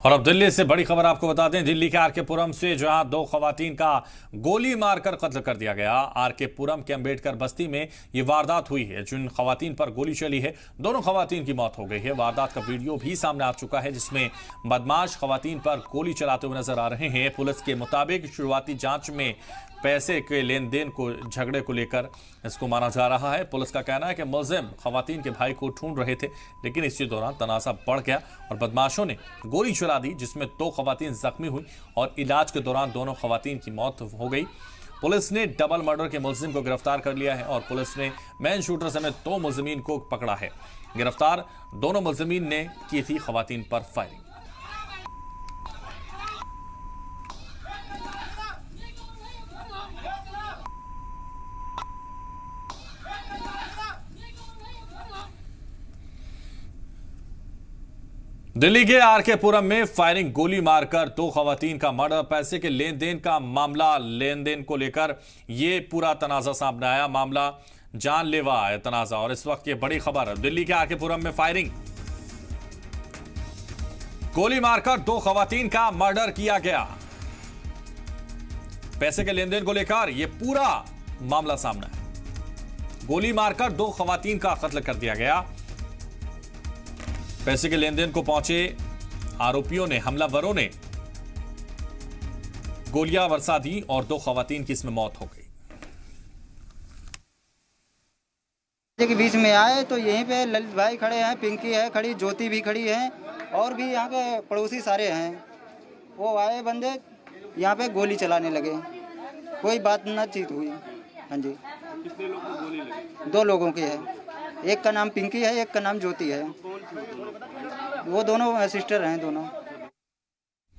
और अब दिल्ली से बड़ी खबर आपको बता दें। दिल्ली के आरके पुरम से जहां दो खवातीन का गोली मारकर कत्ल कर दिया गया। आरके पुरम के अंबेडकर बस्ती में ये वारदात हुई है। जिन खवातीन पर गोली चली है, दोनों खवातीन की मौत हो गई है। वारदात का वीडियो भी सामने आ चुका है, जिसमें बदमाश खवातीन पर गोली चलाते हुए नजर आ रहे हैं। पुलिस के मुताबिक शुरुआती जांच में पैसे के लेन देन को झगड़े को लेकर इसको माना जा रहा है। पुलिस का कहना है कि मुलजिम खवातीन के भाई को ढूंढ रहे थे, लेकिन इसी दौरान तनाज़ा बढ़ गया और बदमाशों ने गोली चला दी, जिसमें दो खवातीन जख्मी हुई और इलाज के दौरान दोनों खवातीन की मौत हो गई। पुलिस ने डबल मर्डर के मुलजिम को गिरफ्तार कर लिया है और पुलिस ने मेन शूटर समेत दो मुलजिमीन को पकड़ा है। गिरफ्तार दोनों मुलजिमीन ने की थी खवातीन पर फायरिंग। दिल्ली के आरके पुरम में फायरिंग, गोली मारकर दो खवातीन का मर्डर। पैसे के लेन देन का मामला, लेन देन को लेकर यह पूरा तनाजा सामने आया। मामला जानलेवा है तनाजा। और इस वक्त ये बड़ी खबर, दिल्ली के आरके पुरम में फायरिंग, गोली मारकर दो खवातीन का मर्डर किया गया। पैसे के लेन देन को लेकर यह पूरा मामला सामने है। गोली मारकर दो खवातीन का कत्ल कर दिया गया। पैसे के लेन देन को पहुंचे आरोपियों ने, हमलावरों ने गोलियां बरसा दी और दो खवातीन की इसमें मौत हो गई। के बीच में आए तो यहीं पे ललित भाई खड़े हैं, पिंकी है खड़ी, ज्योति भी खड़ी है और भी यहाँ के पड़ोसी सारे हैं। वो आए बंदे, यहाँ पे गोली चलाने लगे। कोई बात ना चीत हुई। हाँ जी। कितने लोगों को गोली लगी? दो लोगों की है, एक का नाम पिंकी है, एक का नाम ज्योति है। वो दोनों सिस्टर हैं दोनों।